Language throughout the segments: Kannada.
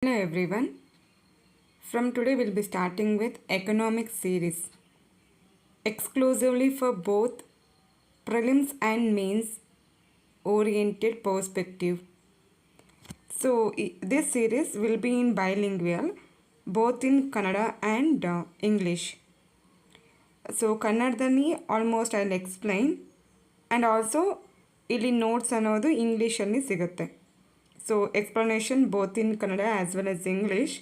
Hello everyone. From today we'll be starting with economics series exclusively for both prelims and mains oriented perspective. So this series will be in bilingual both in Kannada and English. So ಕನ್ನಡದಲ್ಲಿ almost I will explain and also ಇಲ್ಲಿ ನೋಟ್ಸ್ ಅನ್ನೋದು ಇಂಗ್ಲೀಷಲ್ಲಿ ಸಿಗುತ್ತೆ. So explanation both in Kannada as well as English,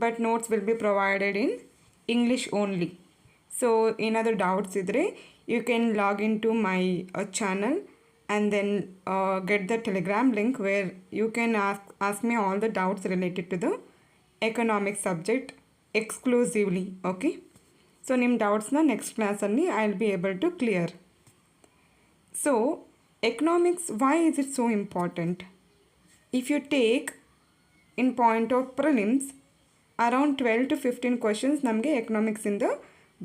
but notes will be provided in English only. So ಏನಾದರೂ ಡೌಟ್ಸ್ ಇದ್ದರೆ you can log in to my channel and then get the telegram link where you can ask me all the doubts related to the economic subject exclusively. Okay, so ನಿಮ್ಮ ಡೌಟ್ಸ್ನ ನೆಕ್ಸ್ಟ್ ಕ್ಲಾಸಲ್ಲಿ I will be able to clear. So economics, why is it so important? If you take in point of prelims, around 12 to 15 questions ನಮಗೆ ಎಕನಾಮಿಕ್ಸಿಂದ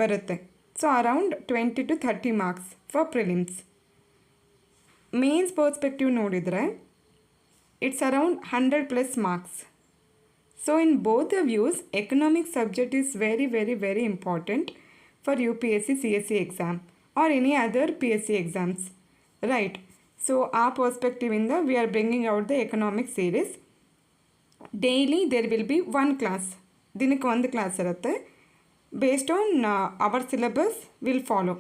ಬರುತ್ತೆ. So around 20 to 30 marks for prelims. Mains perspective ನೋಡಿದರೆ it's around 100+ marks. So in both the views economic subject is very important for UPSC CSE exam or any other PSC exams, right? So ಆ ಪರ್ಸ್ಪೆಕ್ಟಿವಿಂದ we are bringing out the economic series. Daily there will be one class, ದಿನಕ್ಕೆ ಒಂದು ಕ್ಲಾಸ್ ಇರುತ್ತೆ. Based on our syllabus will follow.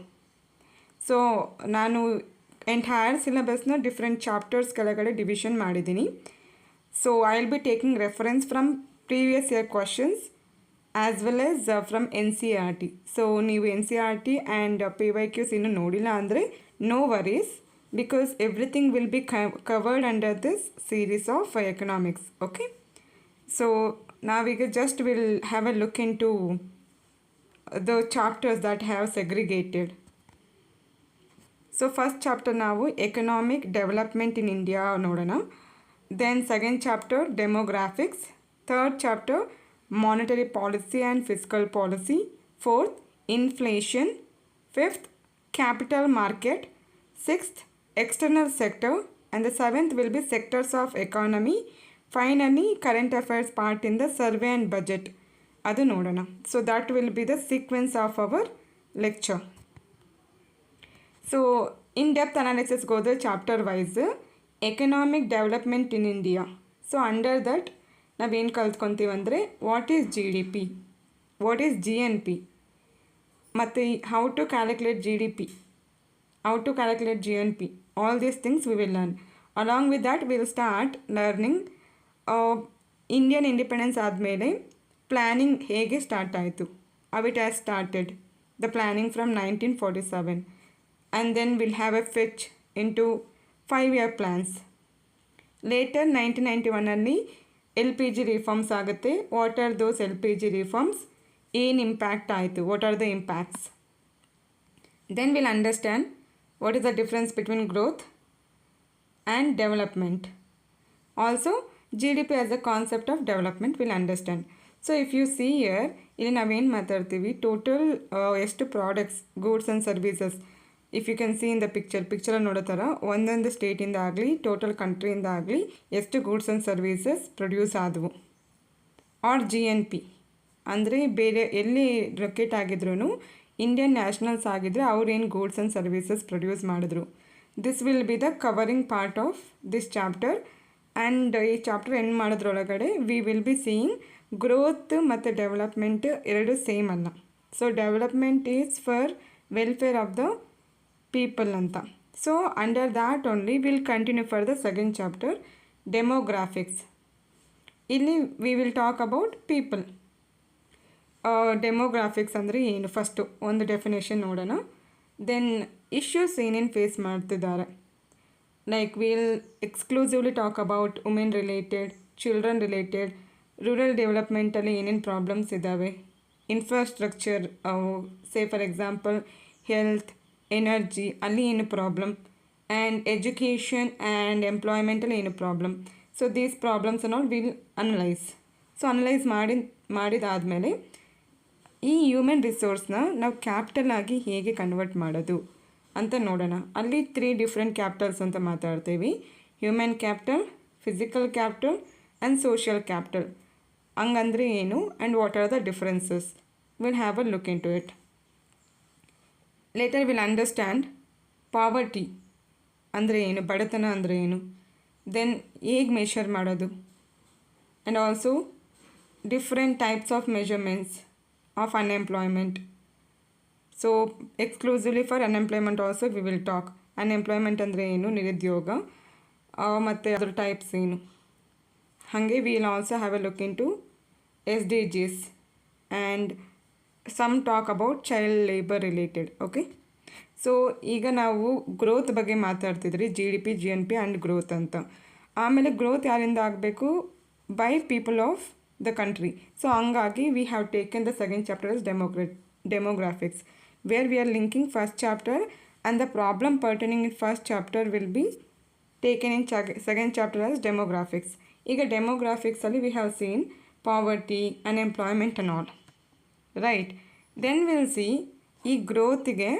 So ನಾನು ಎಂಟೈರ್ ಸಿಲೆಬಸ್ನ ಡಿಫ್ರೆಂಟ್ ಚಾಪ್ಟರ್ಸ್ ಕೆಳಗಡೆ ಡಿವಿಷನ್ ಮಾಡಿದ್ದೀನಿ. So I will be taking reference from previous year questions as well as from NCERT. So ನೀವು NCERT ಆ್ಯಂಡ್ PYQs ಇನ್ನೂ ನೋಡಿಲ್ಲ ಅಂದರೆ no worries, because everything will be covered under this series of economics. Okay, so now we just will have a look into the chapters that have segregated. So first chapter ನಾವು economic development in India ನೋಡೋಣ. Then second chapter demographics, third chapter monetary policy and fiscal policy, fourth inflation, fifth capital market, sixth external sector, and the seventh will be sectors of economy. Finally current affairs part in the survey and budget adu nodana. So that will be the sequence of our lecture. So in depth analysis go the chapter wise economic development in India. So under that ನಾವೇನು ಕಲ್ತ್ಕೊತೀವಿ ಅಂದರೆ what is GDP, what is GNP, ಮತ್ತು how to calculate GDP, how to calculate GNP, all these things we will learn. Along with that we will start learning Indian independence ಆದಮೇಲೆ ಪ್ಲ್ಯಾನಿಂಗ್ ಹೇಗೆ ಸ್ಟಾರ್ಟ್ ಆಯಿತು, how it has started, the planning from 1947, and then we'll have a fetch into 5-year plans. Later 1991 LPG reforms ಆಗುತ್ತೆ. What are those LPG reforms, ಏನು ಇಂಪ್ಯಾಕ್ಟ್ ಆಯಿತು, what are the impacts. Then we'll understand what is the difference between growth and development. Also GDP as a concept of development we'll understand. So if you see here ಇಲ್ಲಿ ನಾವೇನು ಮಾತಾಡ್ತೀವಿ, ಟೋಟಲ್ ಎಷ್ಟು products, goods and services, if you can see in the ಪಿಕ್ಚರಲ್ಲಿ ನೋಡೋ ಥರ ಒಂದೊಂದು ಸ್ಟೇಟಿಂದ ಆಗಲಿ ಟೋಟಲ್ ಕಂಟ್ರಿಯಿಂದ ಆಗಲಿ ಎಷ್ಟು ಗೂಡ್ಸ್ ಆ್ಯಂಡ್ ಸರ್ವೀಸಸ್ ಪ್ರೊಡ್ಯೂಸ್ ಆದವು. ಆರ್ GNP ಅಂದರೆ ಬೇರೆ ಎಲ್ಲಿ ರೊಕೆಟ್ ಆಗಿದ್ರೂ ಇಂಡಿಯನ್ ನ್ಯಾಷನಲ್ಸ್ ಆಗಿದ್ದರೆ ಅವ್ರೇನು ಗೂಡ್ಸ್ ಆ್ಯಂಡ್ ಸರ್ವೀಸಸ್ ಪ್ರೊಡ್ಯೂಸ್ ಮಾಡಿದ್ರು. This will be the covering part of this chapter. And ಈ ಚಾಪ್ಟರ್ ಎಂಡ್ ಮಾಡೋದ್ರೊಳಗಡೆ we will be seeing growth ಮತ್ತು ಡೆವಲಪ್ಮೆಂಟ್ ಎರಡು ಸೇಮ್ ಅಲ್ಲ. So development is for welfare of the people ಅಂತ. So under that only will continue for the second chapter demographics. ಇಲ್ಲಿ we will talk about people. Demographics ಅಂದರೆ ಏನು, ಫಸ್ಟು ಒಂದು ಡೆಫಿನೇಷನ್ ನೋಡೋಣ. ದೆನ್ ಇಶ್ಯೂಸ್ ಏನೇನು ಫೇಸ್ ಮಾಡ್ತಿದ್ದಾರೆ, like will exclusively talk about women related, children related, rural ಡೆವಲಪ್ಮೆಂಟಲ್ಲಿ ಏನೇನು ಪ್ರಾಬ್ಲಮ್ಸ್ ಇದ್ದಾವೆ, infrastructure, say for example health, energy ಅಲ್ಲಿ ಏನು ಪ್ರಾಬ್ಲಮ್, ಆ್ಯಂಡ್ ಎಜುಕೇಷನ್ ಆ್ಯಂಡ್ ಎಂಪ್ಲಾಯ್ಮೆಂಟಲ್ಲಿ ಏನು ಪ್ರಾಬ್ಲಮ್. ಸೊ ದೀಸ್ ಪ್ರಾಬ್ಲಮ್ಸ್ ಅನ್ನೋದು ವಿಲ್ ಅನಲೈಸ್. ಸೊ ಅನಲೈಸ್ ಮಾಡಿದಾದಮೇಲೆ ಈ ಹ್ಯೂಮನ್ ರಿಸೋರ್ಸ್ನ ನಾವು ಕ್ಯಾಪಿಟಲ್ ಆಗಿ ಹೇಗೆ ಕನ್ವರ್ಟ್ ಮಾಡೋದು ಅಂತ ನೋಡೋಣ. ಅಲ್ಲಿ 3 ಡಿಫ್ರೆಂಟ್ ಕ್ಯಾಪಿಟಲ್ಸ್ ಅಂತ ಮಾತಾಡ್ತೀವಿ, human capital, physical capital and social capital. ಹಂಗಂದರೆ ಏನು and what are the differences will have a look into it. Later will understand poverty ಅಂದರೆ ಏನು, ಬಡತನ ಅಂದರೆ ಏನು, ದೆನ್ ಹೇಗೆ ಮೆಷರ್ ಮಾಡೋದು, and also different types of measurements of unemployment. So exclusively for unemployment also we will talk. Unemployment ಅಂದರೆ ಏನು, ನಿರುದ್ಯೋಗ, ಮತ್ತು ಅದರ ಟೈಪ್ಸ್ ಏನು. ಹಾಗೆ we will also have a look in to SDGs and some talk about child labour related. Okay, so ಈಗ ನಾವು ಗ್ರೋತ್ ಬಗ್ಗೆ ಮಾತಾಡ್ತಿದ್ರಿ, GDP, GNP ಆ್ಯಂಡ್ ಗ್ರೋತ್ ಅಂತ. ಆಮೇಲೆ ಗ್ರೋತ್ ಯಾರಿಂದ ಆಗಬೇಕು, by people of the country. So ಹಂಗಾಗಿ we have taken the second chapter is demographics, where we are linking first chapter and the problem pertaining in first chapter will be taken in second chapter as demographics. ಈಗ demographics ಅಲ್ಲಿ we have seen poverty, unemployment and all, right? Then we'll see ಈ ಗ್ರೋತ್ಗೆ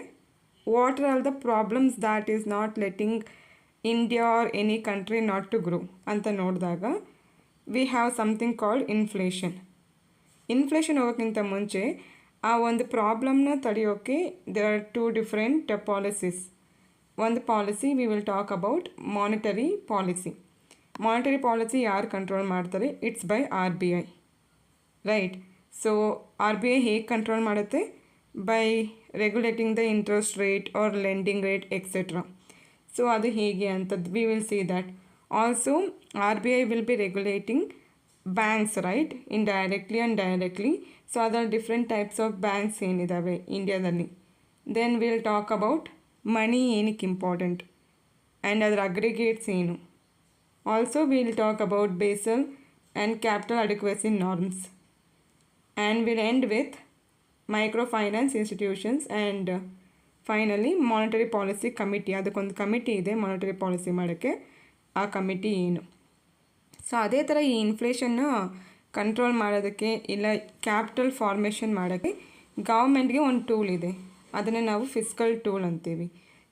what are all the problems that is not letting India or any country not to grow ಅಂತ ನೋಡಿದಾಗ we have something called inflation. Inflation ಹೋಗೋಕ್ಕಿಂತ ಮುಂಚೆ ಆ ಒಂದು ಪ್ರಾಬ್ಲಮ್ನ ತಡೆಯೋಕ್ಕೆ there are two different policies. ಒಂದು policy we will talk about monetary policy. Monetary policy ಯಾರು ಕಂಟ್ರೋಲ್ ಮಾಡ್ತಾರೆ, it's by RBI, right? So RBI ಹೇಗೆ ಕಂಟ್ರೋಲ್ ಮಾಡುತ್ತೆ, by regulating the interest rate or lending rate etcetera. So ಅದು ಹೇಗೆ ಅಂತದ್ದು we will see that. Also RBI will be regulating banks, right, indirectly and directly. So ಅದರ ಡಿಫ್ರೆಂಟ್ ಟೈಪ್ಸ್ ಆಫ್ ಬ್ಯಾಂಕ್ಸ್ ಏನಿದ್ದಾವೆ ಇಂಡಿಯಾದಲ್ಲಿ. Then will talk about money ಏನಕ್ಕೆ ಇಂಪಾರ್ಟೆಂಟ್ ಆ್ಯಂಡ್ ಅದರ ಅಗ್ರಿಗೇಟ್ಸ್ ಏನು. Also will talk about Basel and capital adequacy norms. And will end with micro finance institutions and finally monetary policy committee. ಅದಕ್ಕೊಂದು ಕಮಿಟಿ ಇದೆ ಮಾನಿಟರಿ ಪಾಲಿಸಿ ಮಾಡೋಕ್ಕೆ, ಆ ಕಮಿಟಿ ಏನು. ಸೊ ಅದೇ ಥರ ಈ ಇನ್ಫ್ಲೇಷನ್ನ ಕಂಟ್ರೋಲ್ ಮಾಡೋದಕ್ಕೆ ಇಲ್ಲ ಕ್ಯಾಪಿಟಲ್ ಫಾರ್ಮೇಷನ್ ಮಾಡೋಕ್ಕೆ ಗೌರ್ಮೆಂಟ್ಗೆ ಒಂದು ಟೂಲ್ ಇದೆ, ಅದನ್ನು ನಾವು ಫಿಸ್ಕಲ್ ಟೂಲ್ ಅಂತೀವಿ.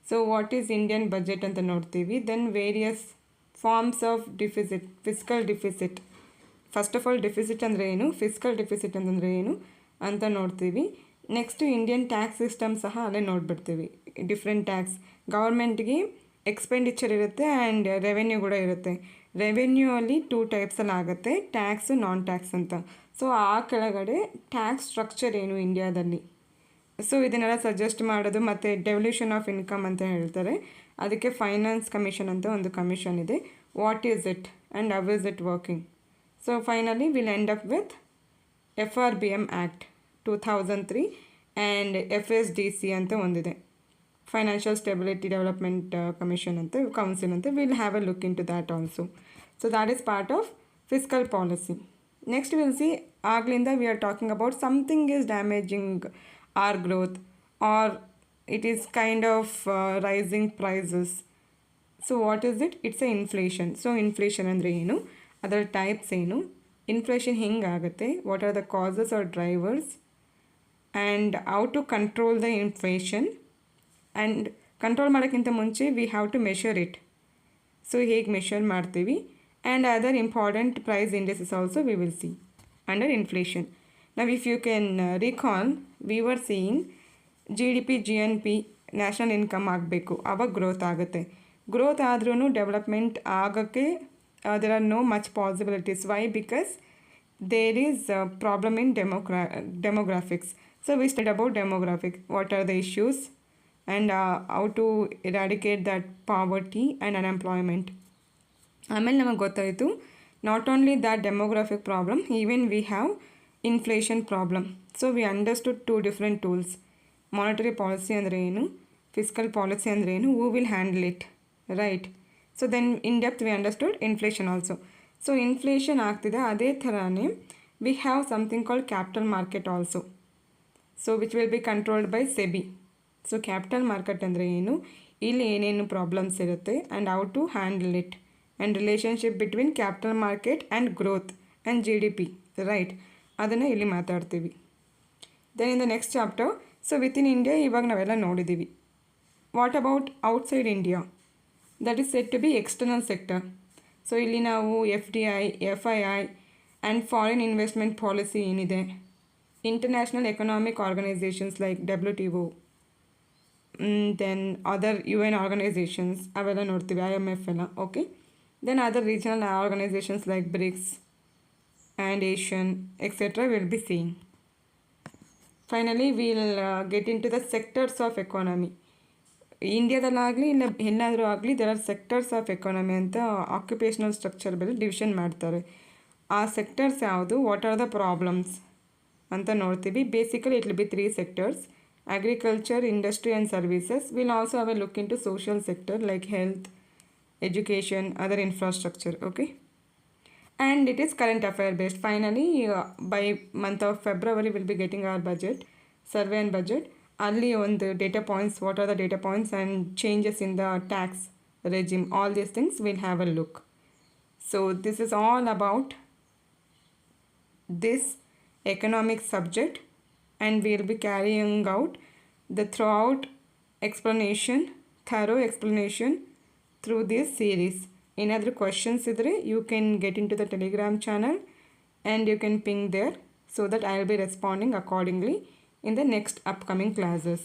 So what is Indian budget ಅಂತ ನೋಡ್ತೀವಿ. Then various forms of deficit, fiscal deficit. First of all deficit ಅಂದರೆ ಏನು, ಫಿಸ್ಕಲ್ ಡಿಫಿಸಿಟ್ ಅಂತಂದರೆ ಏನು ಅಂತ ನೋಡ್ತೀವಿ. ನೆಕ್ಸ್ಟು ಇಂಡಿಯನ್ ಟ್ಯಾಕ್ಸ್ ಸಿಸ್ಟಮ್ ಸಹ ಅಲ್ಲೇ ನೋಡಿಬಿಡ್ತೀವಿ. ಡಿಫ್ರೆಂಟ್ ಟ್ಯಾಕ್ಸ್, ಗೌರ್ಮೆಂಟ್ಗೆ ಎಕ್ಸ್ಪೆಂಡಿಚರ್ ಇರುತ್ತೆ ಆ್ಯಂಡ್ ರೆವೆನ್ಯೂ ಕೂಡ ಇರುತ್ತೆ. ರೆವೆನ್ಯೂ ಅಲ್ಲಿ 2 ಟೈಪ್ಸಲ್ಲಿ ಆಗುತ್ತೆ, ಟ್ಯಾಕ್ಸು, ನಾನ್ ಟ್ಯಾಕ್ಸ್ ಅಂತ. ಸೊ ಆ ಕೆಳಗಡೆ ಟ್ಯಾಕ್ಸ್ ಸ್ಟ್ರಕ್ಚರ್ ಏನು ಇಂಡಿಯಾದಲ್ಲಿ, ಸೊ ಇದನ್ನೆಲ್ಲ ಸಜೆಸ್ಟ್ ಮಾಡೋದು. ಮತ್ತು ಡೆವಲ್ಯೂಷನ್ ಆಫ್ ಇನ್ಕಮ್ ಅಂತ ಹೇಳ್ತಾರೆ, ಅದಕ್ಕೆ ಫೈನಾನ್ಸ್ ಕಮಿಷನ್ ಅಂತ ಒಂದು ಕಮಿಷನ್ ಇದೆ. What is it and how is it working. So finally will end up with FRBM act 2003 and FSDC ಅಂತ ಒಂದಿದೆ, ಫೈನಾನ್ಷಿಯಲ್ ಸ್ಟೆಬಿಲಿಟಿ ಡೆವಲಪ್ಮೆಂಟ್ ಕಮಿಷನ್ ಅಂತ, ಕೌನ್ಸಿಲ್ ಅಂತ. Will have a look into that also. So that is part of fiscal policy. Next will see, ಆಗ್ಲಿಂದ we are talking about something is damaging or growth or it is kind of rising prices. So what is it, it's a inflation. So inflation ಅಂದರೆ ಏನು, ಅದರ ಟೈಪ್ಸ್ ಏನು, ಇನ್ಫ್ಲೇಷನ್ ಹೆಂಗಾಗುತ್ತೆ, what are the causes or drivers, and how to control the inflation. And control ಮಾಡೋಕ್ಕಿಂತ ಮುಂಚೆ we have to measure it. So ಹೇಗೆ ಮೆಷರ್ ಮಾಡ್ತೀವಿ, and other important price indexes also we will see under inflation. ನಾವು if you can recall, we were seeing GDP, GNP, national income ಆಗಬೇಕು, ಆವಾಗ ಗ್ರೋತ್ ಆಗುತ್ತೆ. ಗ್ರೋತ್ ಆದ್ರೂ ಡೆವಲಪ್ಮೆಂಟ್ ಆಗೋಕ್ಕೆ there are no much possibilities. Why? Because there is a problem in demographics. So we studied about demographics, what are the issues and how to eradicate that poverty and unemployment. ಆಮೇಲೆ ನಮಗೆ ಗೊತ್ತಾಯಿತು not only that demographic problem, even we have inflation problem. So we understood 2 different tools. Monetary policy ಅಂದರೆ ಏನು, ಫಿಸ್ಕಲ್ ಪಾಲಿಸಿ ಅಂದರೆ ಏನು, who will handle it, right? So then in depth we understood inflation also. So inflation ಆಗ್ತಿದೆ, ಅದೇ ಥರನೇ we have something called capital market also, so which will be controlled by SEBI. So capital market ಅಂದರೆ ಏನು, ಇಲ್ಲಿ ಏನೇನು ಪ್ರಾಬ್ಲಮ್ಸ್ ಇರುತ್ತೆ and how to handle it, and relationship between capital market and growth and GDP, right? ಅದನ್ನು ಇಲ್ಲಿ ಮಾತಾಡ್ತೀವಿ. Then in the next chapter, so within India ಇವಾಗ ನಾವೆಲ್ಲ ನೋಡಿದ್ದೀವಿ. What about outside India, that is set to be external sector. So ಇಲ್ಲಿ ನಾವು FDI, FII and foreign investment policy ಏನಿದೆ, international economic organizations like WTO, then other UN organizations ಅವೆಲ್ಲ ನೋಡ್ತೀವಿ, IMF ಎಲ್ಲ, okay. Then other regional organizations like BRICS and Asian etc. will be seeing. Finally we'll get into the sectors of economy. ಇಂಡಿಯಾದಲ್ಲಾಗಲಿ ಇಲ್ಲ ಎಲ್ಲಾದರೂ ಆಗಲಿ there are sectors of economy ಅಂತ ಆಕ್ಯುಪೇಷನಲ್ ಸ್ಟ್ರಕ್ಚರ್ ಮೇಲೆ ಡಿವಿಷನ್ ಮಾಡ್ತಾರೆ. ಆ ಸೆಕ್ಟರ್ಸ್ ಯಾವುದು, ವಾಟ್ ಆರ್ ದ ಪ್ರಾಬ್ಲಮ್ಸ್ ಅಂತ ನೋಡ್ತೀವಿ. Basically it will be 3 sectors: agriculture, industry and services. We'll also have a look into social sector like health, education, other infrastructure, okay. And it is current affair based. Finally by month of February we'll be getting our budget, survey and budget. ಅಲ್ಲಿ ಒಂದು data points, what are the data points and changes in the tax regime, all these things we'll have a look. So this is all about this economic subject, and we'll be carrying out the throughout explanation, thorough explanation through this series. ಏನಾದರೂ questions ಇದ್ದರೆ you can get into the Telegram channel and you can ping there so that I will be responding accordingly in the next upcoming classes.